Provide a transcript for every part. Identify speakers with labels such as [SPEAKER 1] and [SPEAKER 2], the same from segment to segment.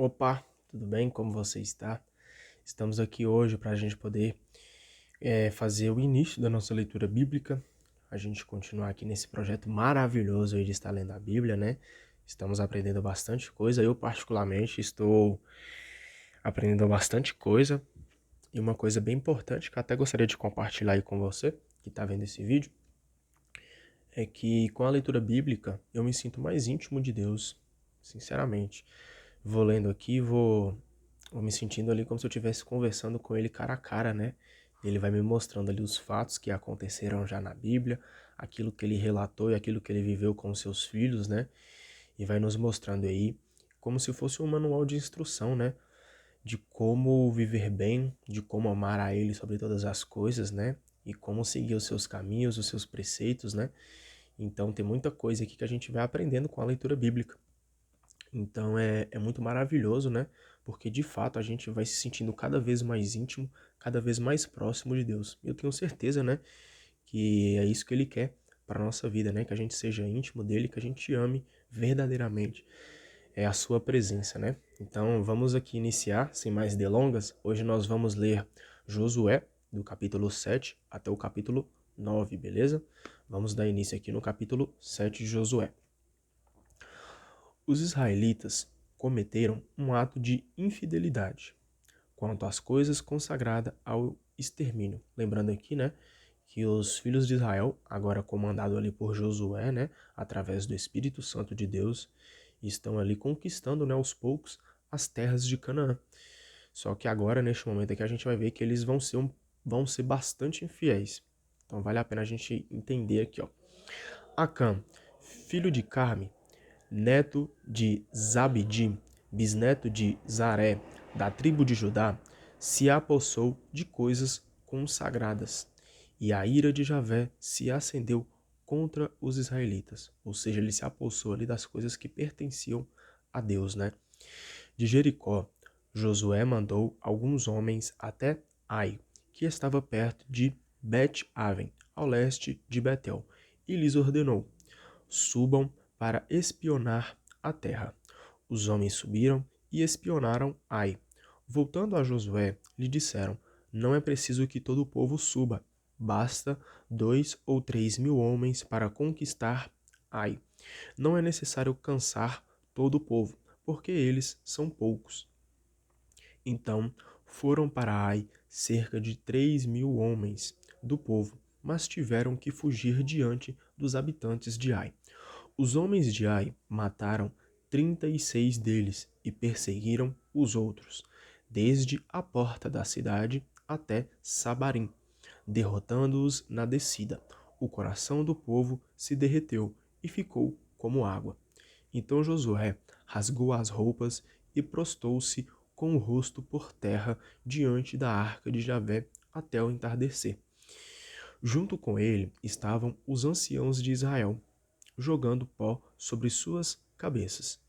[SPEAKER 1] Opa, tudo bem? Como você está? Estamos aqui hoje para a gente poder fazer o início da nossa leitura bíblica. A gente continuar aqui nesse projeto maravilhoso aí de estar lendo a Bíblia, né? Estamos aprendendo bastante coisa. Eu, particularmente, estou aprendendo bastante coisa. E uma coisa bem importante que eu até gostaria de compartilhar aí com você, que está vendo esse vídeo, é que com a leitura bíblica eu me sinto mais íntimo de Deus, sinceramente. Vou lendo aqui, vou me sentindo ali como se eu estivesse conversando com ele cara a cara, né? Ele vai me mostrando ali os fatos que aconteceram já na Bíblia, aquilo que ele relatou e aquilo que ele viveu com os seus filhos, né? E vai nos mostrando aí como se fosse um manual de instrução, né? De como viver bem, de como amar a ele sobre todas as coisas, né? E como seguir os seus caminhos, os seus preceitos, né? Então tem muita coisa aqui que a gente vai aprendendo com a leitura bíblica. Então é muito maravilhoso, né? Porque de fato a gente vai se sentindo cada vez mais íntimo, cada vez mais próximo de Deus. Eu tenho certeza, né? Que é isso que Ele quer para a nossa vida, né? Que a gente seja íntimo dele, que a gente ame verdadeiramente. É a sua presença, né? Então vamos aqui iniciar, sem mais delongas. Hoje nós vamos ler Josué, do capítulo 7 até o capítulo 9, beleza? Vamos dar início aqui no capítulo 7 de Josué. Os israelitas cometeram um ato de infidelidade quanto às coisas consagradas ao extermínio. Lembrando aqui, né, que os filhos de Israel, agora comandado ali por Josué, né, através do Espírito Santo de Deus, estão ali conquistando, né, aos poucos as terras de Canaã. Só que agora, neste momento aqui, a gente vai ver que eles vão ser bastante infiéis. Então vale a pena a gente entender aqui, ó. Acã, filho de Carme, neto de Zabdi, bisneto de Zaré, da tribo de Judá, se apossou de coisas consagradas, e a ira de Javé se acendeu contra os israelitas. Ou seja, ele se apossou ali das coisas que pertenciam a Deus, né? De Jericó, Josué mandou alguns homens até Ai, que estava perto de Bet-Aven, ao leste de Betel, e lhes ordenou: subam para espionar a terra. Os homens subiram e espionaram Ai. Voltando a Josué, lhe disseram: não é preciso que todo o povo suba. Basta 2 ou 3 mil homens para conquistar Ai. Não é necessário cansar todo o povo, porque eles são poucos. Então foram para Ai cerca de 3 mil homens do povo, mas tiveram que fugir diante dos habitantes de Ai. Os homens de Ai mataram 36 deles e perseguiram os outros, desde a porta da cidade até Sabarim, derrotando-os na descida. O coração do povo se derreteu e ficou como água. Então Josué rasgou as roupas e prostou-se com o rosto por terra diante da arca de Javé até o entardecer. Junto com ele estavam os anciãos de Israel, jogando pó sobre suas cabeças.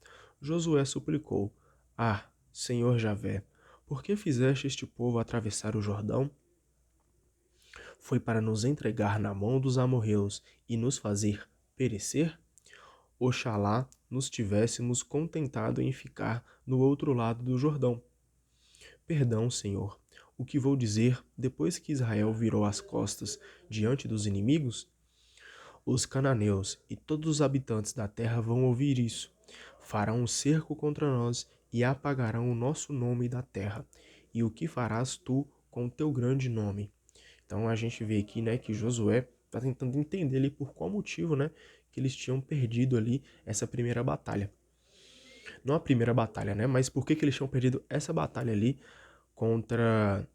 [SPEAKER 1] Josué suplicou: ah, Senhor Javé, por que fizeste este povo atravessar o Jordão? Foi para nos entregar na mão dos amorreus e nos fazer perecer? Oxalá nos tivéssemos contentado em ficar no outro lado do Jordão. Perdão, Senhor, o que vou dizer depois que Israel virou as costas diante dos inimigos? Os cananeus e todos os habitantes da terra vão ouvir isso. Farão um cerco contra nós e apagarão o nosso nome da terra. E o que farás tu com o teu grande nome? Então a gente vê aqui, né, que Josué está tentando entender ali por qual motivo, né, que eles tinham perdido ali essa primeira batalha. Não a primeira batalha, né, mas por que eles tinham perdido essa batalha ali contra,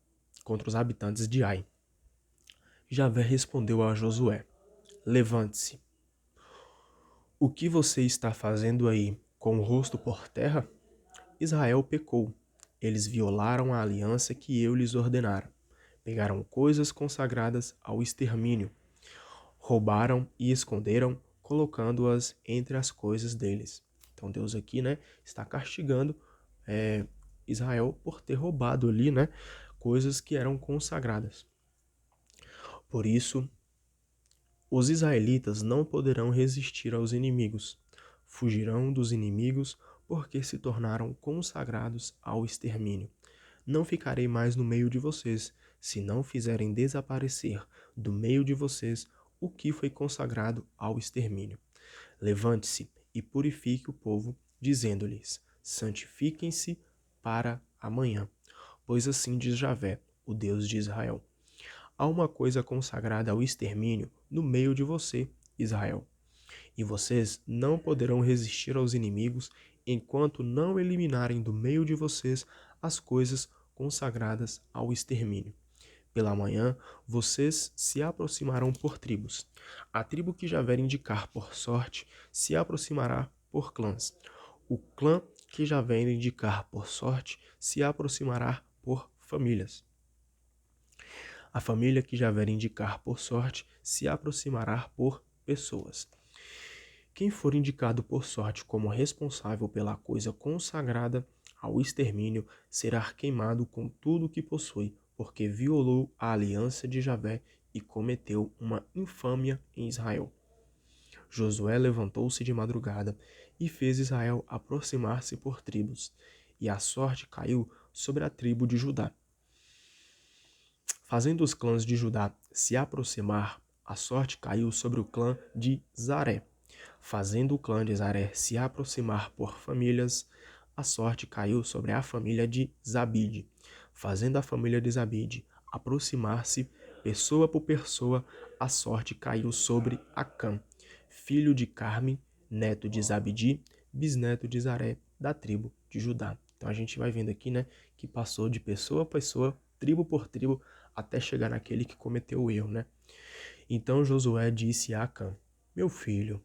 [SPEAKER 1] contra os habitantes de Ai. Javé respondeu a Josué: levante-se. O que você está fazendo aí com o rosto por terra? Israel pecou. Eles violaram a aliança que eu lhes ordenara. Pegaram coisas consagradas ao extermínio. Roubaram e esconderam, colocando-as entre as coisas deles. Então Deus aqui, né, está castigando Israel por ter roubado ali, né, coisas que eram consagradas. Por isso, os israelitas não poderão resistir aos inimigos. Fugirão dos inimigos porque se tornaram consagrados ao extermínio. Não ficarei mais no meio de vocês, se não fizerem desaparecer do meio de vocês o que foi consagrado ao extermínio. Levante-se e purifique o povo, dizendo-lhes: santifiquem-se para amanhã, pois assim diz Javé, o Deus de Israel. Há uma coisa consagrada ao extermínio no meio de você, Israel. E vocês não poderão resistir aos inimigos enquanto não eliminarem do meio de vocês as coisas consagradas ao extermínio. Pela manhã, vocês se aproximarão por tribos. A tribo que Javé indicar por sorte se aproximará por clãs. O clã que Javé indicar por sorte se aproximará por famílias. A família que Javé indicar por sorte se aproximará por pessoas. Quem for indicado por sorte como responsável pela coisa consagrada ao extermínio será queimado com tudo o que possui, porque violou a aliança de Javé e cometeu uma infâmia em Israel. Josué levantou-se de madrugada e fez Israel aproximar-se por tribos, e a sorte caiu sobre a tribo de Judá. Fazendo os clãs de Judá se aproximar, a sorte caiu sobre o clã de Zaré. Fazendo o clã de Zaré se aproximar por famílias, a sorte caiu sobre a família de Zabide. Fazendo a família de Zabide aproximar-se, pessoa por pessoa, a sorte caiu sobre Acã, filho de Carme, neto de Zabidi, bisneto de Zaré, da tribo de Judá. Então a gente vai vendo aqui, né, que passou de pessoa a pessoa, tribo por tribo, até chegar naquele que cometeu o erro, né? Então Josué disse a Acã: meu filho,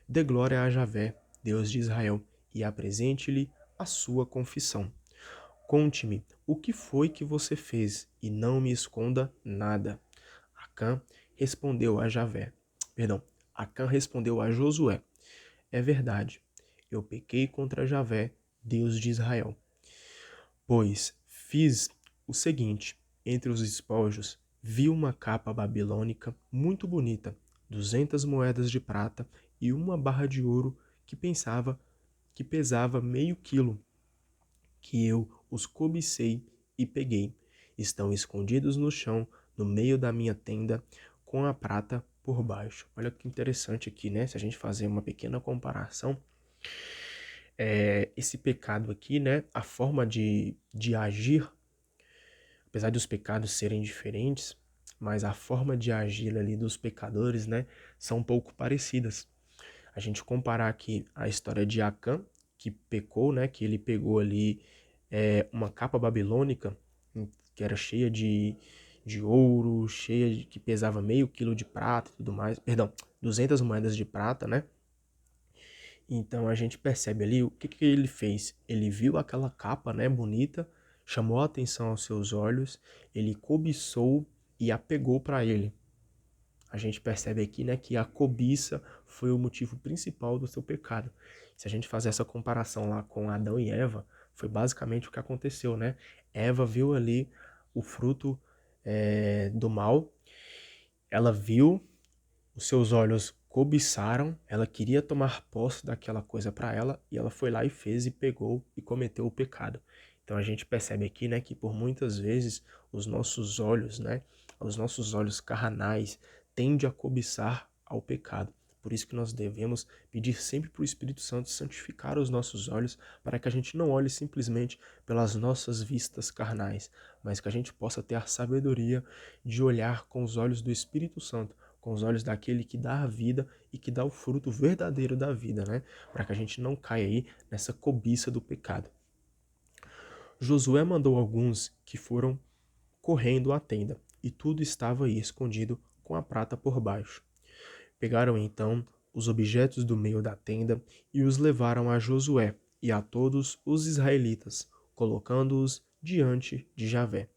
[SPEAKER 1] dê glória a Javé, Deus de Israel, e apresente-lhe a sua confissão. Conte-me o que foi que você fez e não me esconda nada. Acã respondeu a Javé. Acã respondeu a Josué: é verdade, eu pequei contra Javé, Deus de Israel. Pois fiz o seguinte: entre os despojos vi uma capa babilônica muito bonita, 200 moedas de prata e uma barra de ouro que pesava meio quilo, que eu os cobicei e peguei. Estão escondidos no chão, no meio da minha tenda, com a prata por baixo. Olha que interessante aqui, né? Se a gente fazer uma pequena comparação, esse pecado aqui, né? A forma de agir, apesar de os pecados serem diferentes, mas a forma de agir ali dos pecadores, né? São um pouco parecidas. A gente comparar aqui a história de Acã, que pecou, né? Que ele pegou ali uma capa babilônica que era cheia de ouro, que pesava meio quilo de prata e tudo mais. Perdão, 200 moedas de prata, né? Então a gente percebe ali o que ele fez. Ele viu aquela capa, né, bonita, chamou a atenção aos seus olhos, ele cobiçou e a pegou para ele. A gente percebe aqui, né, que a cobiça foi o motivo principal do seu pecado. Se a gente fazer essa comparação lá com Adão e Eva, foi basicamente o que aconteceu, né? Eva viu ali o fruto do mal, ela viu, os seus olhos cobiçaram, ela queria tomar posse daquela coisa para ela, e ela foi lá e fez e pegou e cometeu o pecado. Então a gente percebe aqui, né, que por muitas vezes os nossos olhos, né, os nossos olhos carnais tendem a cobiçar ao pecado. Por isso que nós devemos pedir sempre para o Espírito Santo santificar os nossos olhos, para que a gente não olhe simplesmente pelas nossas vistas carnais, mas que a gente possa ter a sabedoria de olhar com os olhos do Espírito Santo, com os olhos daquele que dá a vida e que dá o fruto verdadeiro da vida, né? Para que a gente não caia aí nessa cobiça do pecado. Josué mandou alguns que foram correndo à tenda, e tudo estava aí escondido com a prata por baixo. Pegaram então os objetos do meio da tenda e os levaram a Josué e a todos os israelitas, colocando-os diante de Javé.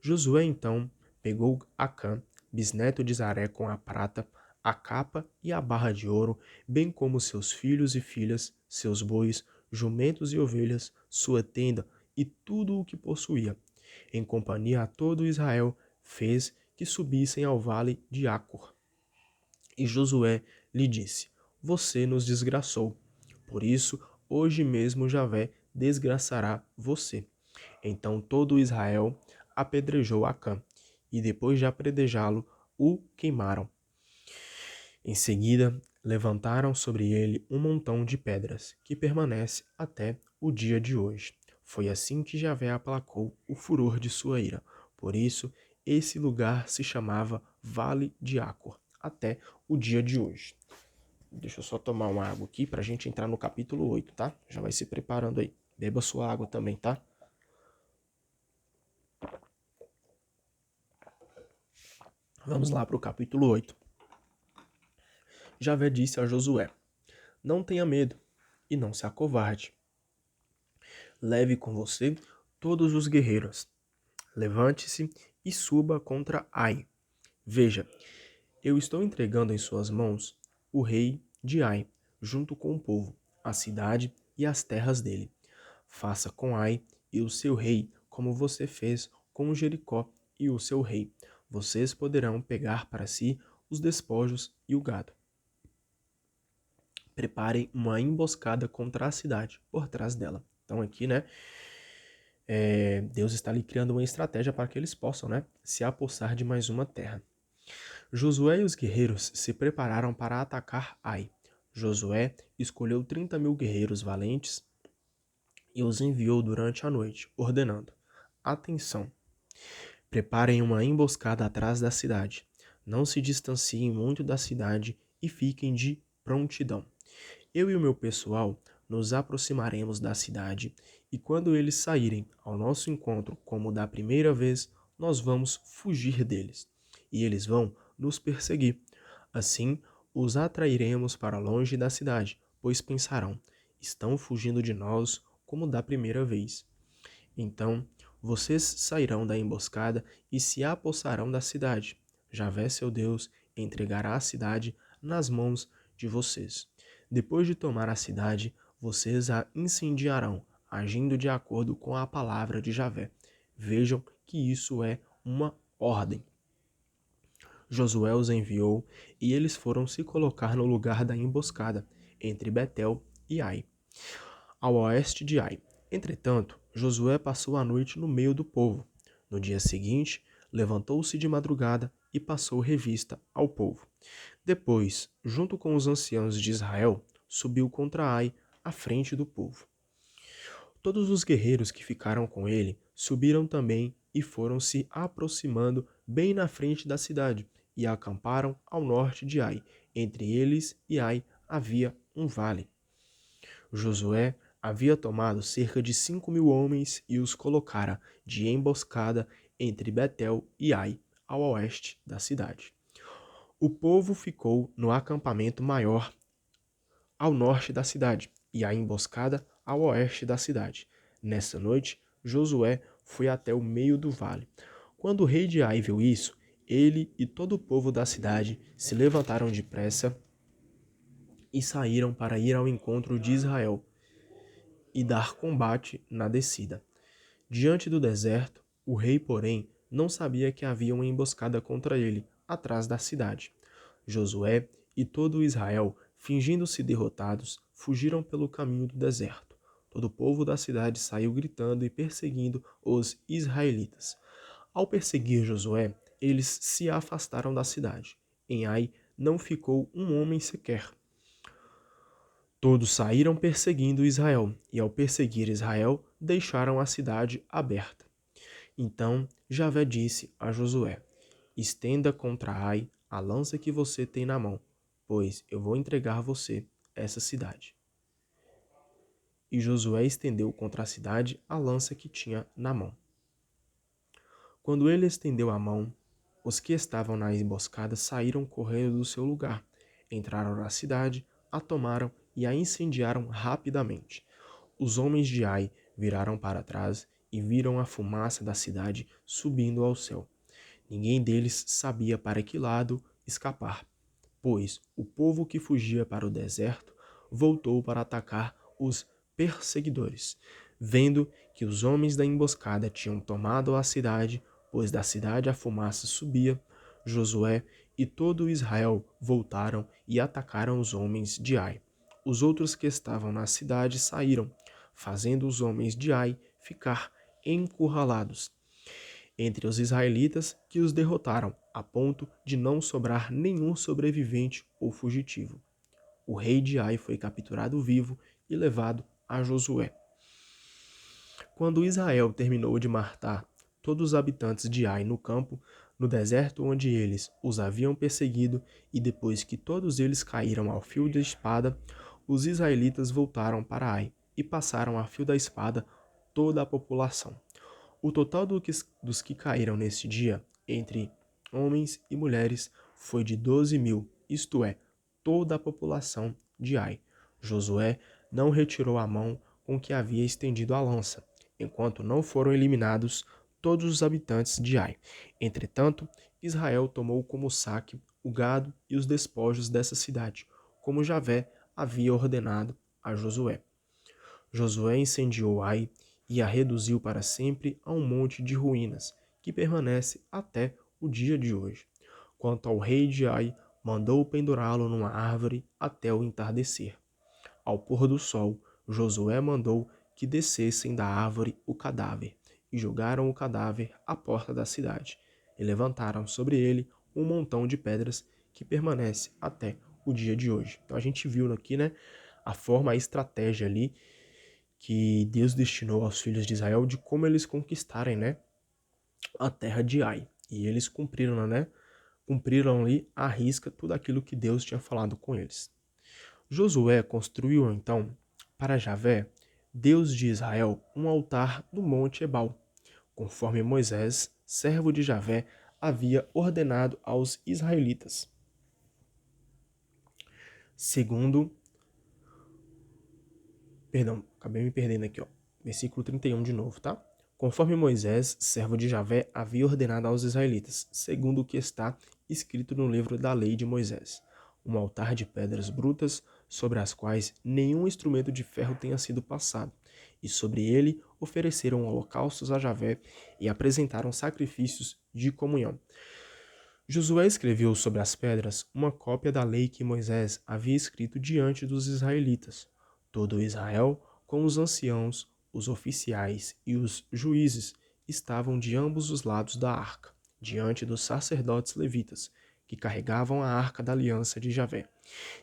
[SPEAKER 1] Josué então pegou Acã, bisneto de Zaré, com a prata, a capa e a barra de ouro, bem como seus filhos e filhas, seus bois, jumentos e ovelhas, sua tenda e tudo o que possuía. Em companhia a todo Israel, fez que subissem ao vale de Acor. E Josué lhe disse: você nos desgraçou. Por isso, hoje mesmo Javé desgraçará você. Então todo Israel apedrejou Acã, e depois de apedrejá-lo, o queimaram. Em seguida, levantaram sobre ele um montão de pedras, que permanece até o dia de hoje. Foi assim que Javé aplacou o furor de sua ira. Por isso, esse lugar se chamava Vale de Acor, até o dia de hoje. Deixa eu só tomar uma água aqui para a gente entrar no capítulo 8, tá? Já vai se preparando aí. Beba sua água também, tá? Vamos lá para o capítulo 8. Javé disse a Josué: Não tenha medo e não se acovarde. Leve com você todos os guerreiros. Levante-se e suba contra Ai. Veja, eu estou entregando em suas mãos o rei de Ai, junto com o povo, a cidade e as terras dele. Faça com Ai e o seu rei como você fez com Jericó e o seu rei. Vocês poderão pegar para si os despojos e o gado. Preparem uma emboscada contra a cidade, por trás dela. Então aqui, né, Deus está ali criando uma estratégia para que eles possam, né, se apossar de mais uma terra. Josué e os guerreiros se prepararam para atacar Ai. Josué escolheu 30.000 guerreiros valentes e os enviou durante a noite, ordenando: Atenção! Preparem uma emboscada atrás da cidade. Não se distanciem muito da cidade e fiquem de prontidão. Eu e o meu pessoal nos aproximaremos da cidade e quando eles saírem ao nosso encontro como da primeira vez, nós vamos fugir deles e eles vão nos perseguir. Assim, os atrairemos para longe da cidade, pois pensarão: estão fugindo de nós como da primeira vez. Então, vocês sairão da emboscada e se apossarão da cidade. Javé, seu Deus, entregará a cidade nas mãos de vocês. Depois de tomar a cidade, vocês a incendiarão, agindo de acordo com a palavra de Javé. Vejam que isso é uma ordem. Josué os enviou e eles foram se colocar no lugar da emboscada, entre Betel e Ai, ao oeste de Ai. Entretanto, Josué passou a noite no meio do povo. No dia seguinte, levantou-se de madrugada e passou revista ao povo. Depois, junto com os anciãos de Israel, subiu contra Ai à frente do povo. Todos os guerreiros que ficaram com ele subiram também e foram se aproximando bem na frente da cidade e acamparam ao norte de Ai. Entre eles e Ai havia um vale. Josué havia tomado cerca de 5.000 homens e os colocara de emboscada entre Betel e Ai, ao oeste da cidade. O povo ficou no acampamento maior ao norte da cidade e a emboscada ao oeste da cidade. Nessa noite, Josué foi até o meio do vale. Quando o rei de Ai viu isso, ele e todo o povo da cidade se levantaram depressa e saíram para ir ao encontro de Israel e dar combate na descida. Diante do deserto, o rei, porém, não sabia que havia uma emboscada contra ele, atrás da cidade. Josué e todo Israel, fingindo-se derrotados, fugiram pelo caminho do deserto. Todo o povo da cidade saiu gritando e perseguindo os israelitas. Ao perseguir Josué, eles se afastaram da cidade. Em Ai não ficou um homem sequer. Todos saíram perseguindo Israel, e ao perseguir Israel, deixaram a cidade aberta. Então Javé disse a Josué: Estenda contra Ai a lança que você tem na mão, pois eu vou entregar a você essa cidade. E Josué estendeu contra a cidade a lança que tinha na mão. Quando ele estendeu a mão, os que estavam na emboscada saíram correndo do seu lugar, entraram na cidade, a tomaram e a incendiaram rapidamente. Os homens de Ai viraram para trás e viram a fumaça da cidade subindo ao céu. Ninguém deles sabia para que lado escapar, pois o povo que fugia para o deserto voltou para atacar os perseguidores. Vendo que os homens da emboscada tinham tomado a cidade, pois da cidade a fumaça subia, Josué e todo Israel voltaram e atacaram os homens de Ai. os outros que estavam na cidade saíram, fazendo os homens de Ai ficar encurralados entre os israelitas que os derrotaram, a ponto de não sobrar nenhum sobrevivente ou fugitivo. O rei de Ai foi capturado vivo e levado a Josué. Quando Israel terminou de matar todos os habitantes de Ai no campo, no deserto onde eles os haviam perseguido, e depois que todos eles caíram ao fio da espada, os israelitas voltaram para Ai e passaram a fio da espada toda a população. O total dos que caíram nesse dia, entre homens e mulheres, foi de 12.000, isto é, toda a população de Ai. Josué não retirou a mão com que havia estendido a lança, enquanto não foram eliminados todos os habitantes de Ai. Entretanto, Israel tomou como saque o gado e os despojos dessa cidade, como Javé havia ordenado a Josué. Josué incendiou Ai e a reduziu para sempre a um monte de ruínas, que permanece até o dia de hoje. Quanto ao rei de Ai, mandou pendurá-lo numa árvore até o entardecer. Ao pôr do sol, Josué mandou que descessem da árvore o cadáver, e jogaram o cadáver à porta da cidade, e levantaram sobre ele um montão de pedras que permanece até o dia de hoje. Então a gente viu aqui, né, a forma, a estratégia ali que Deus destinou aos filhos de Israel de como eles conquistarem, né, a terra de Ai. E eles cumpriram, né, cumpriram ali à risca tudo aquilo que Deus tinha falado com eles. Josué construiu então para Javé, Deus de Israel, um altar no monte Ebal, conforme Moisés, servo de Javé, havia ordenado aos israelitas. Segundo, acabei me perdendo aqui, ó. Versículo 31 de novo, tá? Conforme Moisés, servo de Javé, havia ordenado aos israelitas, segundo o que está escrito no livro da lei de Moisés, um altar de pedras brutas, sobre as quais nenhum instrumento de ferro tenha sido passado, e sobre ele ofereceram holocaustos a Javé e apresentaram sacrifícios de comunhão. Josué escreveu sobre as pedras uma cópia da lei que Moisés havia escrito diante dos israelitas. Todo Israel, com os anciãos, os oficiais e os juízes, estavam de ambos os lados da arca, diante dos sacerdotes levitas, que carregavam a arca da aliança de Javé.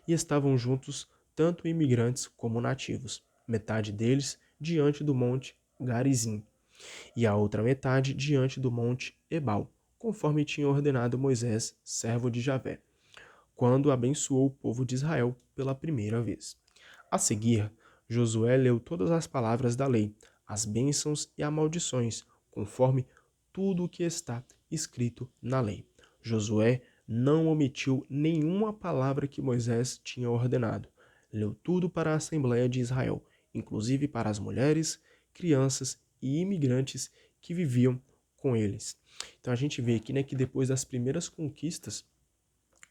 [SPEAKER 1] E estavam juntos tanto imigrantes como nativos, metade deles diante do monte Garizim, e a outra metade diante do monte Ebal, conforme tinha ordenado Moisés, servo de Javé, quando abençoou o povo de Israel pela primeira vez. A seguir, Josué leu todas as palavras da lei, as bênçãos e as maldições, conforme tudo o que está escrito na lei. Josué não omitiu nenhuma palavra que Moisés tinha ordenado. Leu tudo para a Assembleia de Israel, inclusive para as mulheres, crianças e imigrantes que viviam com eles. Então a gente vê aqui, né, que depois das primeiras conquistas,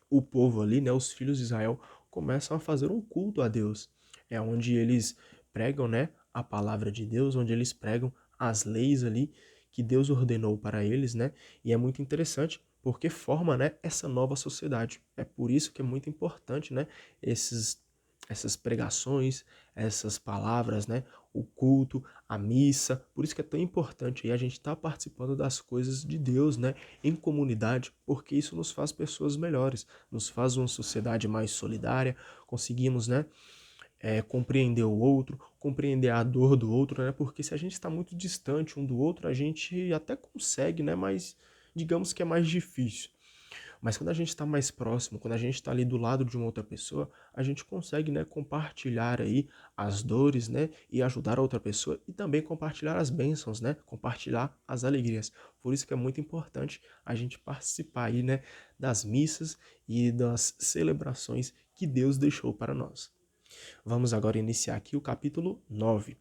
[SPEAKER 1] o povo ali, né, os filhos de Israel, começam a fazer um culto a Deus. É onde eles pregam, né, a palavra de Deus, onde eles pregam as leis ali que Deus ordenou para eles, né? E é muito interessante porque forma, né, essa nova sociedade. É por isso que é muito importante, né, essas pregações, essas palavras, né, o culto, a missa. Por isso que é tão importante aí a gente estar participando das coisas de Deus, né, em comunidade, porque isso nos faz pessoas melhores, nos faz uma sociedade mais solidária, conseguimos, né, compreender o outro, compreender a dor do outro, né, porque se a gente está muito distante um do outro, a gente até consegue, né, mas digamos que é mais difícil. Mas quando a gente está mais próximo, quando a gente está ali do lado de uma outra pessoa, a gente consegue, né, compartilhar aí as dores, né, e ajudar a outra pessoa e também compartilhar as bênçãos, né, compartilhar as alegrias. Por isso que é muito importante a gente participar aí, né, das missas e das celebrações que Deus deixou para nós. Vamos agora iniciar aqui o capítulo 9.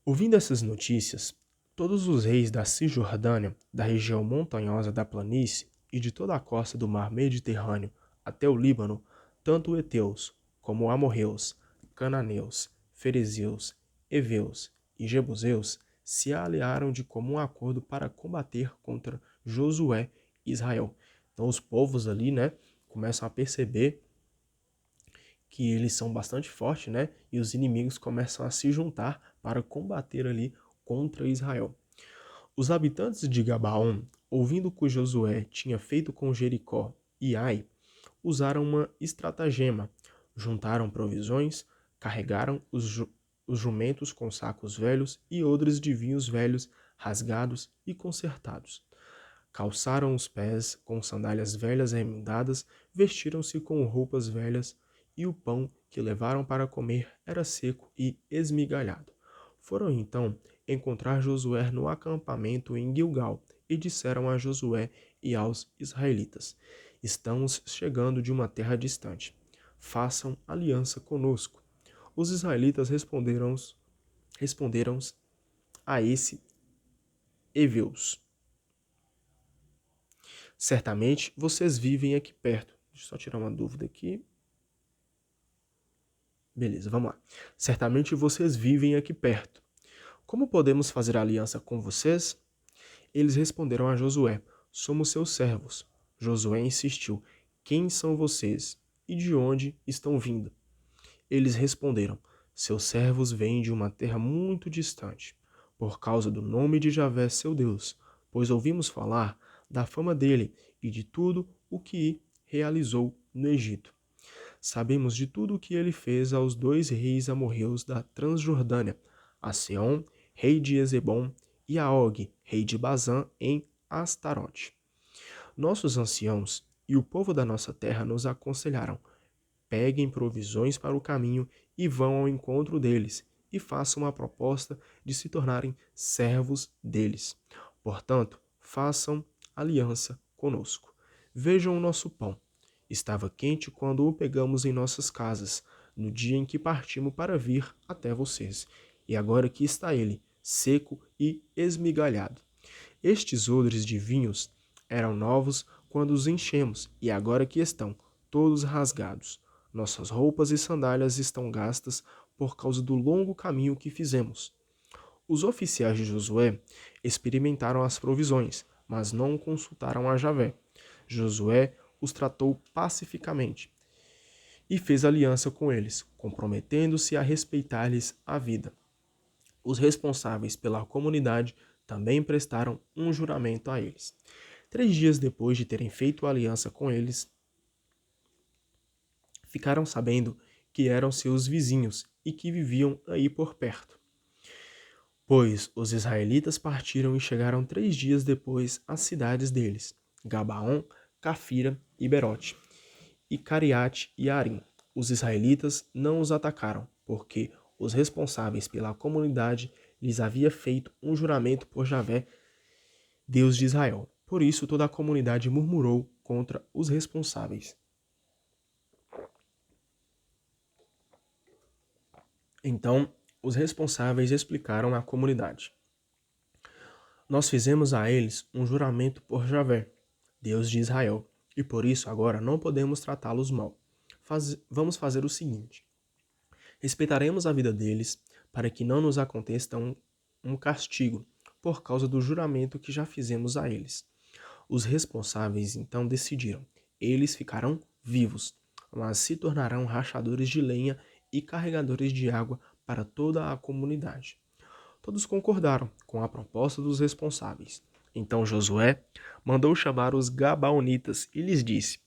[SPEAKER 1] Ouvindo essas notícias, todos os reis da Cisjordânia, da região montanhosa da planície e de toda a costa do mar Mediterrâneo até o Líbano, tanto heteus como amorreus, cananeus, ferezeus, heveus e jebuseus, se aliaram de comum acordo para combater contra Josué e Israel. Então os povos ali, né, começam a perceber que eles são bastante fortes, né? E os inimigos começam a se juntar para combater ali contra Israel. Os habitantes de Gabaon, ouvindo o que Josué tinha feito com Jericó e Ai, usaram uma estratagema. Juntaram provisões, carregaram os jumentos com sacos velhos e odres de vinhos velhos, rasgados e consertados. Calçaram os pés com sandálias velhas remendadas, vestiram-se com roupas velhas, e o pão que levaram para comer era seco e esmigalhado. Foram então encontrar Josué no acampamento em Gilgal, e disseram a Josué e aos israelitas: Estamos chegando de uma terra distante. Façam aliança conosco. Os israelitas responderam a esse Eveus: Certamente vocês vivem aqui perto. Deixa eu só tirar uma dúvida aqui. Beleza, vamos lá. Certamente vocês vivem aqui perto. Como podemos fazer aliança com vocês? Eles responderam a Josué: Somos seus servos. Josué insistiu: Quem são vocês? E de onde estão vindo? Eles responderam: Seus servos vêm de uma terra muito distante, por causa do nome de Javé, seu Deus, pois ouvimos falar da fama dele e de tudo o que realizou no Egito. Sabemos de tudo o que ele fez aos 2 reis amorreus da Transjordânia, a Seom, rei de Ezebom, e a Og, rei de Bazã, em Astarote. Nossos anciãos e o povo da nossa terra nos aconselharam: peguem provisões para o caminho e vão ao encontro deles, e façam uma proposta de se tornarem servos deles. Portanto, façam aliança conosco. Vejam o nosso pão. Estava quente quando o pegamos em nossas casas, no dia em que partimos para vir até vocês. E agora aqui está ele, seco e esmigalhado. Estes odres de vinhos eram novos quando os enchemos, e agora aqui estão, todos rasgados. Nossas roupas e sandálias estão gastas por causa do longo caminho que fizemos. Os oficiais de Josué experimentaram as provisões, mas não consultaram a Javé. Josué os tratou pacificamente e fez aliança com eles, comprometendo-se a respeitar-lhes a vida. Os responsáveis pela comunidade também prestaram um juramento a eles. 3 dias depois de terem feito aliança com eles, ficaram sabendo que eram seus vizinhos e que viviam aí por perto. Pois os israelitas partiram e chegaram 3 dias depois às cidades deles, Gabaon, Cafira e Berote, e Cariate e Arim. Os israelitas não os atacaram, porque os responsáveis pela comunidade lhes havia feito um juramento por Javé, Deus de Israel. Por isso toda a comunidade murmurou contra os responsáveis. Então, os responsáveis explicaram à comunidade: Nós fizemos a eles um juramento por Javé, Deus de Israel, e por isso agora não podemos tratá-los mal. Vamos fazer o seguinte: respeitaremos a vida deles para que não nos aconteça um castigo por causa do juramento que já fizemos a eles. Os responsáveis então decidiram: eles ficarão vivos, mas se tornarão rachadores de lenha e carregadores de água para toda a comunidade. Todos concordaram com a proposta dos responsáveis. Então Josué mandou chamar os Gabaonitas e lhes disse: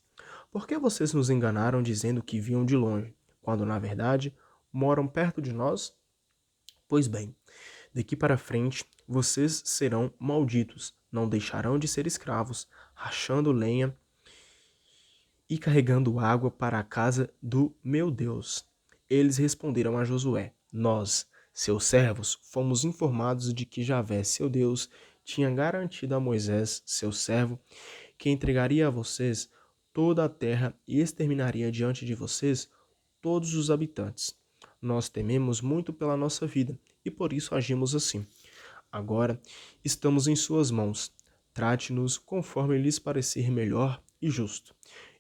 [SPEAKER 1] Por que vocês nos enganaram dizendo que vinham de longe, quando na verdade moram perto de nós? Pois bem, daqui para frente vocês serão malditos, não deixarão de ser escravos, rachando lenha e carregando água para a casa do meu Deus. Eles responderam a Josué: Nós, seus servos, fomos informados de que Javé, seu Deus, tinha garantido a Moisés, seu servo, que entregaria a vocês toda a terra e exterminaria diante de vocês todos os habitantes. Nós tememos muito pela nossa vida e por isso agimos assim. Agora estamos em suas mãos. Trate-nos conforme lhes parecer melhor e justo.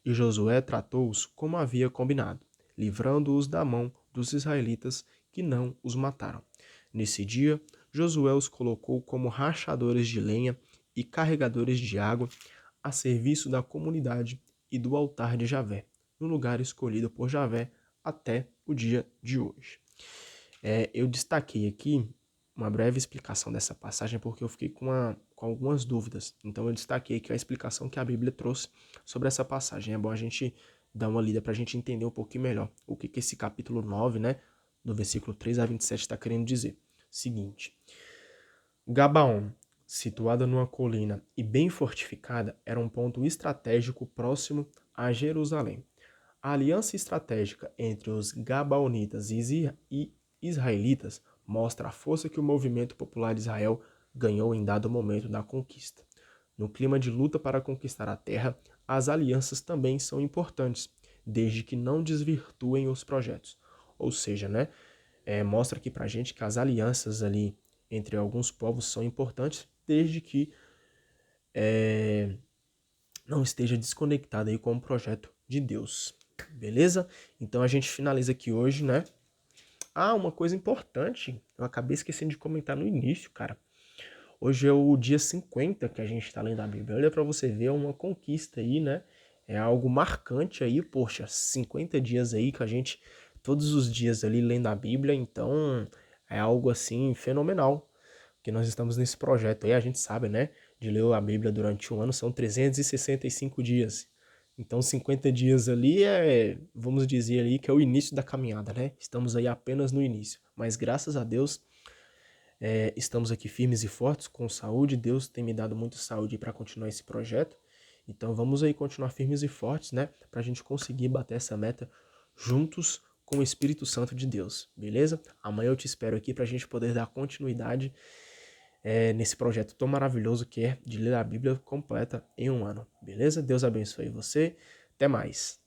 [SPEAKER 1] E Josué tratou-os como havia combinado, livrando-os da mão dos israelitas, que não os mataram. Nesse dia, Josué os colocou como rachadores de lenha e carregadores de água a serviço da comunidade e do altar de Javé, no lugar escolhido por Javé até o dia de hoje. Eu destaquei aqui uma breve explicação dessa passagem porque eu fiquei com algumas dúvidas. Então eu destaquei aqui a explicação que a Bíblia trouxe sobre essa passagem. É bom a gente dar uma lida para a gente entender um pouquinho melhor o que esse capítulo 9, né, do versículo 3 a 27 está querendo dizer. Seguinte, Gabaon, situada numa colina e bem fortificada, era um ponto estratégico próximo a Jerusalém. A aliança estratégica entre os Gabaonitas e israelitas mostra a força que o movimento popular de Israel ganhou em dado momento da conquista. No clima de luta para conquistar a terra, as alianças também são importantes, desde que não desvirtuem os projetos. Ou seja, né, mostra aqui pra gente que as alianças ali entre alguns povos são importantes, desde que não esteja desconectado aí com o projeto de Deus. Beleza? Então a gente finaliza aqui hoje, né? Ah, uma coisa importante, eu acabei esquecendo de comentar no início, cara. Hoje é o dia 50 que a gente tá lendo a Bíblia. Olha pra você ver, é uma conquista aí, né? É algo marcante aí, poxa, 50 dias aí que a gente, todos os dias ali lendo a Bíblia, então é algo assim fenomenal. Que nós estamos nesse projeto aí, a gente sabe, né? De ler a Bíblia durante um ano são 365 dias. Então 50 dias ali vamos dizer ali que é o início da caminhada, né? Estamos aí apenas no início. Mas graças a Deus, estamos aqui firmes e fortes, com saúde. Deus tem me dado muita saúde para continuar esse projeto. Então vamos aí continuar firmes e fortes, né? Para a gente conseguir bater essa meta juntos com o Espírito Santo de Deus, beleza? Amanhã eu te espero aqui para a gente poder dar continuidade nesse projeto tão maravilhoso que é de ler a Bíblia completa em um ano, beleza? Deus abençoe você. Até mais.